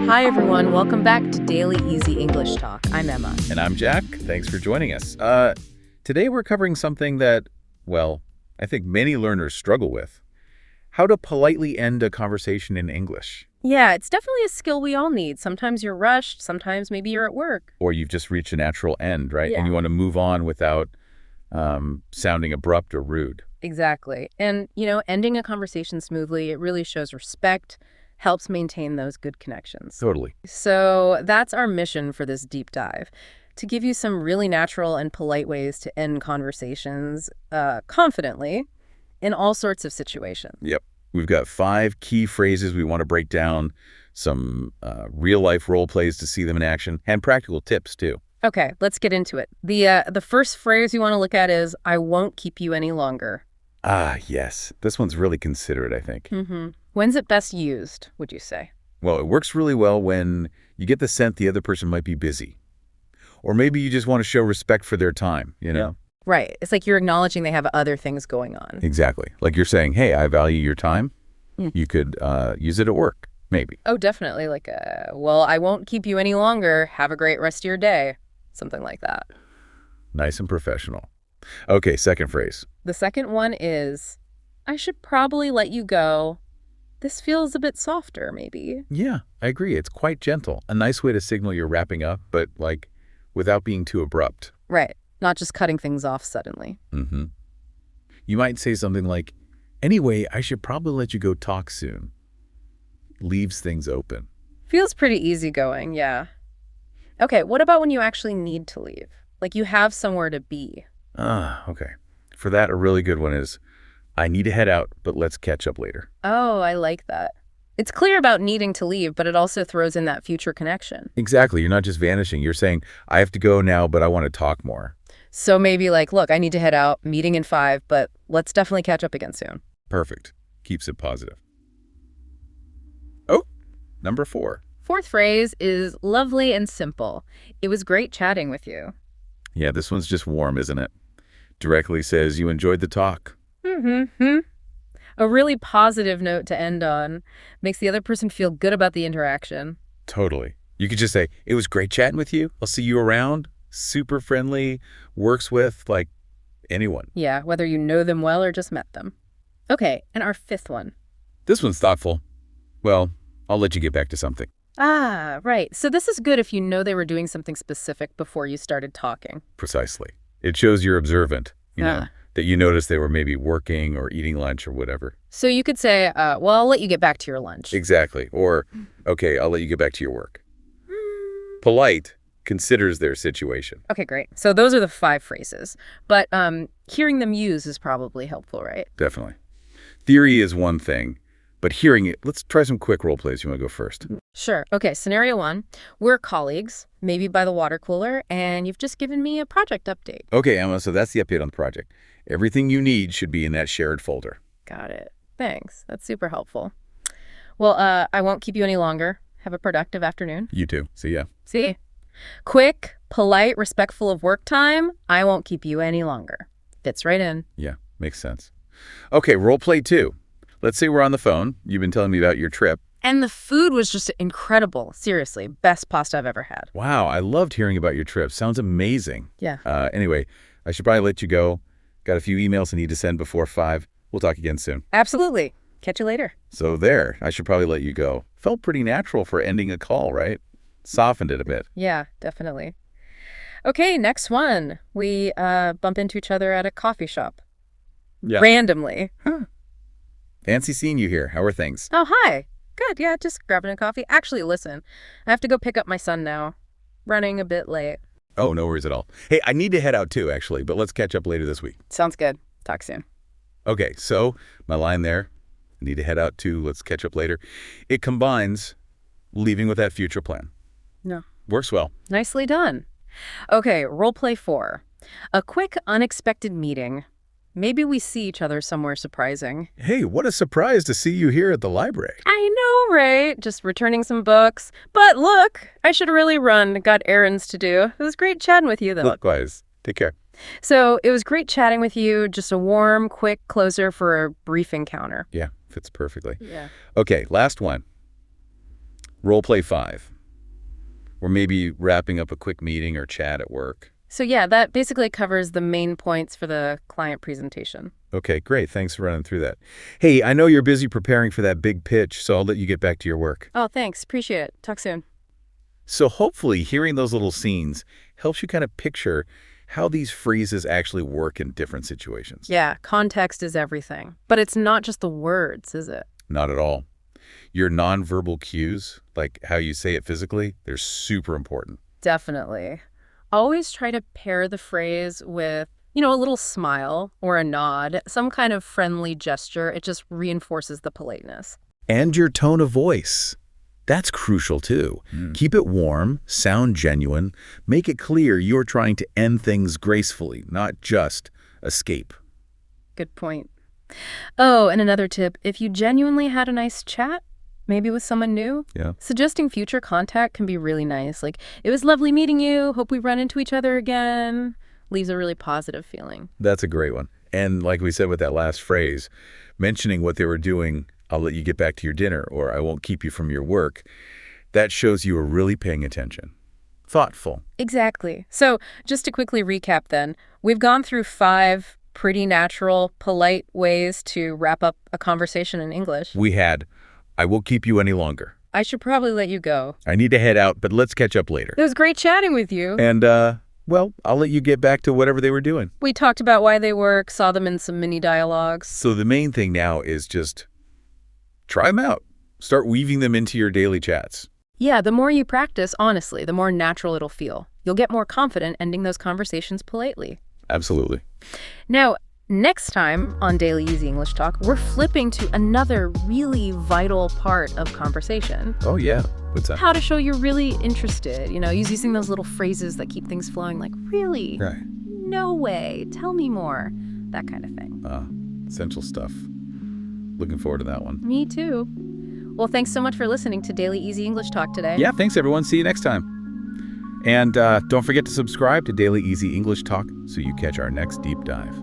Hi, everyone. Welcome back to Daily Easy English Talk. I'm Emma. And I'm Jack. Thanks for joining us. Today we're covering something that, well, I think many learners struggle with. How to politely end a conversation in English. Yeah, it's definitely a skill we all need. Sometimes you're rushed. Sometimes maybe you're at work. Or you've just reached a natural end, right? Yeah. And you want to move on without sounding abrupt or rude. Exactly. And, ending a conversation smoothly, it really shows respect, helps maintain those good connections. Totally. So that's our mission for this deep dive, to give you some really natural and polite ways to end conversations confidently in all sorts of situations. Yep. We've got 5 key phrases we want to break down, some real-life role plays to see them in action, and practical tips, too. Okay, let's get into it. The first phrase you want to look at is, I won't keep you any longer. Ah, yes. This one's really considerate, I think. Mm-hmm. When's it best used, would you say? Well, it works really well when you get the sense the other person might be busy. Or maybe you just want to show respect for their time, Yeah. Right. It's like you're acknowledging they have other things going on. Exactly. Like you're saying, hey, I value your time. You could use it at work, maybe. Oh, definitely. Like, well, I won't keep you any longer. Have a great rest of your day. Something like that. Nice and professional. Okay, second phrase. The second one is, I should probably let you go. This feels a bit softer, maybe. Yeah, I agree. It's quite gentle. A nice way to signal you're wrapping up, but without being too abrupt. Right. Not just cutting things off suddenly. Mm-hmm. You might say something like, anyway, I should probably let you go talk soon. Leaves things open. Feels pretty easygoing, yeah. Okay, what about when you actually need to leave? Like you have somewhere to be. Okay. For that, a really good one is, I need to head out, but let's catch up later. Oh, I like that. It's clear about needing to leave, but it also throws in that future connection. Exactly. You're not just vanishing. You're saying, I have to go now, but I want to talk more. So maybe like, look, I need to head out, meeting in 5, but let's definitely catch up again soon. Perfect. Keeps it positive. Oh, number 4. Fourth phrase is lovely and simple. It was great chatting with you. Yeah, this one's just warm, isn't it? Directly says you enjoyed the talk. Mm-hmm. A really positive note to end on. Makes the other person feel good about the interaction. Totally. You could just say, it was great chatting with you. I'll see you around. Super friendly. Works with, anyone. Yeah, whether you know them well or just met them. Okay, and our fifth one. This one's thoughtful. Well, I'll let you get back to something. Ah, right. So this is good if you know they were doing something specific before you started talking. Precisely. It shows you're observant, Ah. that you notice they were maybe working or eating lunch or whatever. So you could say, well, I'll let you get back to your lunch. Exactly. Or, okay, I'll let you get back to your work. Polite considers their situation. Okay, great. So those are the 5 phrases. But hearing them used is probably helpful, right? Definitely. Theory is one thing, but hearing it, let's try some quick role plays. You want to go first? Sure. Okay, scenario 1. We're colleagues, maybe by the water cooler, and you've just given me a project update. Okay, Emma, so that's the update on the project. Everything you need should be in that shared folder. Got it. Thanks. That's super helpful. Well, I won't keep you any longer. Have a productive afternoon. You too. See ya. See? Quick, polite, respectful of work time. I won't keep you any longer. Fits right in. Yeah, makes sense. Okay, role play 2. Let's say we're on the phone. You've been telling me about your trip. And the food was just incredible. Seriously, best pasta I've ever had. Wow, I loved hearing about your trip. Sounds amazing. Yeah. Anyway, I should probably let you go. Got a few emails I need to send before 5. We'll talk again soon. Absolutely. Catch you later. So there, I should probably let you go. Felt pretty natural for ending a call, right? Softened it a bit. Yeah, definitely. Okay, next one. We bump into each other at a coffee shop. Yeah. Randomly. Huh. Fancy seeing you here. How are things? Oh, hi. Good. Yeah, just grabbing a coffee. Actually, listen, I have to go pick up my son now. Running a bit late. Oh, no worries at all. Hey, I need to head out too, actually, but let's catch up later this week. Sounds good. Talk soon. Okay, so my line there, I need to head out too, let's catch up later. It combines leaving with that future plan. No. Works well. Nicely done. Okay, role play 4. A quick, unexpected meeting. Maybe we see each other somewhere surprising. Hey, what a surprise to see you here at the library. I know, right? Just returning some books. But look, I should really run. Got errands to do. It was great chatting with you, though. Likewise. Take care. So it was great chatting with you. Just a warm, quick closer for a brief encounter. Yeah, fits perfectly. Yeah. Okay, last one. Role play 5. Or maybe wrapping up a quick meeting or chat at work. So yeah, that basically covers the main points for the client presentation. Okay, great. Thanks for running through that. Hey, I know you're busy preparing for that big pitch, so I'll let you get back to your work. Oh, thanks. Appreciate it. Talk soon. So hopefully hearing those little scenes helps you kind of picture how these phrases actually work in different situations. Yeah, context is everything. But it's not just the words, is it? Not at all. Your nonverbal cues, like how you say it physically, they're super important. Definitely. Always try to pair the phrase with, a little smile or a nod, some kind of friendly gesture. It just reinforces the politeness. And your tone of voice. That's crucial too. Keep it warm, sound genuine, make it clear you're trying to end things gracefully, not just escape. Good point. Oh, and another tip, if you genuinely had a nice chat, maybe with someone new, suggesting future contact can be really nice. Like, it was lovely meeting you, hope we run into each other again, leaves a really positive feeling. That's a great one. And like we said with that last phrase, mentioning what they were doing, I'll let you get back to your dinner, or I won't keep you from your work, that shows you are really paying attention. Thoughtful. Exactly. So just to quickly recap then, we've gone through 5 pretty natural, polite ways to wrap up a conversation in English. We had, I won't keep you any longer. I should probably let you go. I need to head out, but let's catch up later. It was great chatting with you. And, well, I'll let you get back to whatever they were doing. We talked about why they work, saw them in some mini dialogues. So the main thing now is just try them out. Start weaving them into your daily chats. Yeah, the more you practice, honestly, the more natural it'll feel. You'll get more confident ending those conversations politely. Absolutely. Now, next time on Daily Easy English Talk, we're flipping to another really vital part of conversation. Oh, yeah. What's that? How to show you're really interested. Using those little phrases that keep things flowing, like, really? Right. No way. Tell me more. That kind of thing. Essential stuff. Looking forward to that one. Me too. Well, thanks so much for listening to Daily Easy English Talk today. Yeah, thanks, everyone. See you next time. And don't forget to subscribe to Daily Easy English Talk so you catch our next deep dive.